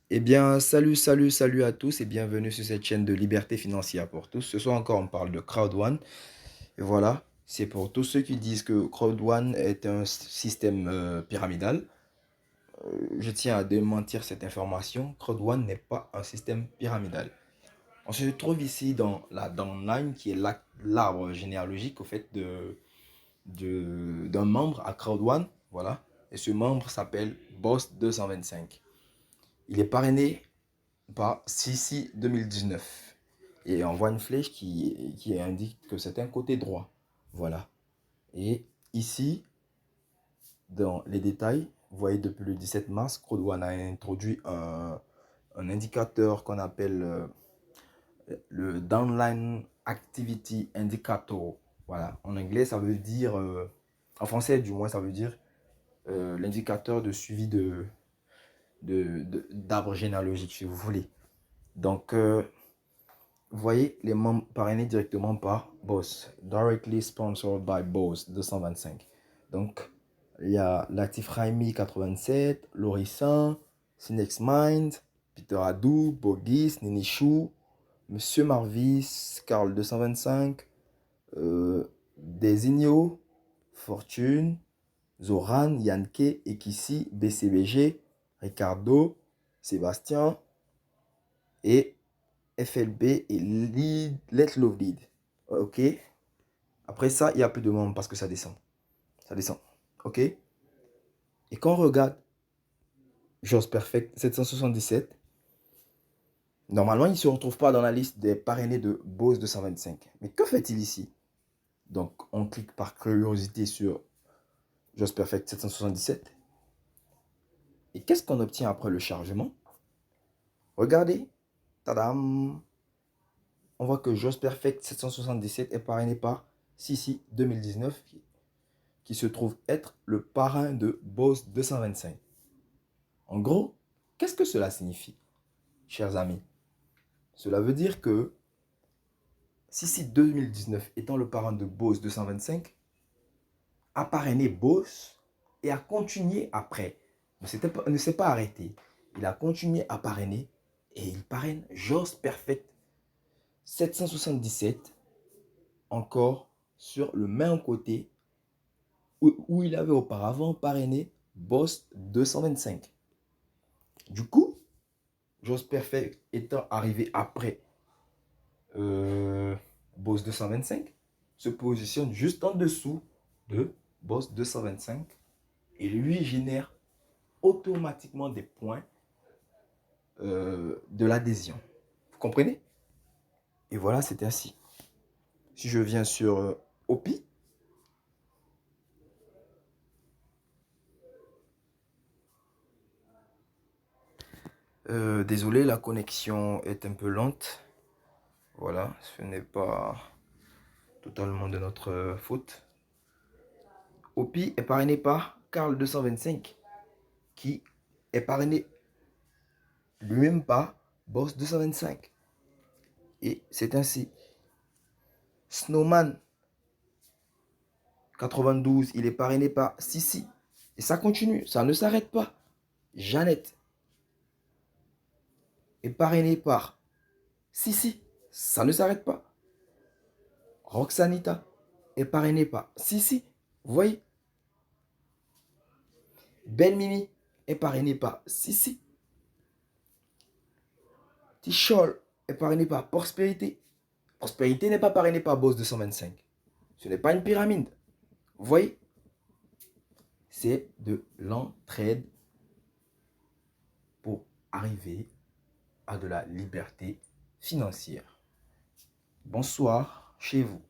Eh bien, salut à tous et bienvenue sur cette chaîne de liberté financière pour tous. Ce soir encore, on parle de Crowd One. Et voilà, c'est pour tous ceux qui disent que Crowd One est un système pyramidal. Je tiens à démentir cette information. Crowd One n'est pas un système pyramidal. On se trouve ici dans la downline qui est l'arbre généalogique au fait d'un membre à Crowd One. Voilà. Et ce membre s'appelle Boss 225. Il est parrainé par Sisi 2019. Et on voit une flèche qui indique que c'est un côté droit. Voilà. Et ici, dans les détails, vous voyez depuis le 17 mars, Crowd1 a introduit un indicateur qu'on appelle le Downline Activity Indicator. Voilà. En anglais, ça veut dire, en français du moins, ça veut dire l'indicateur de suivi d'arbre généalogique, si vous voulez. Donc, vous voyez les membres parrainés directement par Boss. Directly sponsored by Boss 225. Donc, il y a Latif Raimi 87, Lorissan, Sinex Mind, Peter Adou, Bogis, Nini Chou, Monsieur Marvis, Carl 225, Designo, Fortune, Zoran, Yanke, Ekissi, BCBG, Ricardo, Sébastien et FLB et Let Love Lead. Ok. Après ça, il n'y a plus de membres parce que ça descend. Ça descend. Ok. Et quand on regarde Just Perfect 777, normalement, il ne se retrouve pas dans la liste des parrainés de Bose 225. Mais que fait-il ici? Donc, on clique par curiosité sur Just Perfect 777. Et qu'est-ce qu'on obtient après le chargement? Regardez. Tadam. On voit que Just Perfect 777 est parrainé par Sisi 2019 qui se trouve être le parrain de Boss 225. En gros, qu'est-ce que cela signifie, chers amis? Cela veut dire que Sisi 2019 étant le parrain de Boss 225, a parrainé Boss et a continué après. Ne s'est pas arrêté. Il a continué à parrainer et il parraine Just Perfect 777 encore sur le même côté où il avait auparavant parrainé Boss 225. Du coup, Just Perfect étant arrivé après Boss 225, se positionne juste en dessous de Boss 225 et lui génère automatiquement des points de l'adhésion. Vous comprenez? Et voilà, c'est ainsi. Si je viens sur OPI, désolé, la connexion est un peu lente. Voilà, ce n'est pas totalement de notre faute. OPI est parrainé par Carl 225, qui est parrainé lui-même par Boss 225. Et c'est ainsi. Snowman 92, il est parrainé par Sissi. Et ça continue, ça ne s'arrête pas. Jeannette est parrainée par Sissi. Ça ne s'arrête pas. Roxanita est parrainée par Sissi. Vous voyez? Belle Mimi est parrainée par Sissi. Tichol est parrainé par Prospérité. Prospérité n'est pas parrainé par Boss 225. Ce n'est pas une pyramide. Vous voyez? C'est de l'entraide pour arriver à de la liberté financière. Bonsoir chez vous.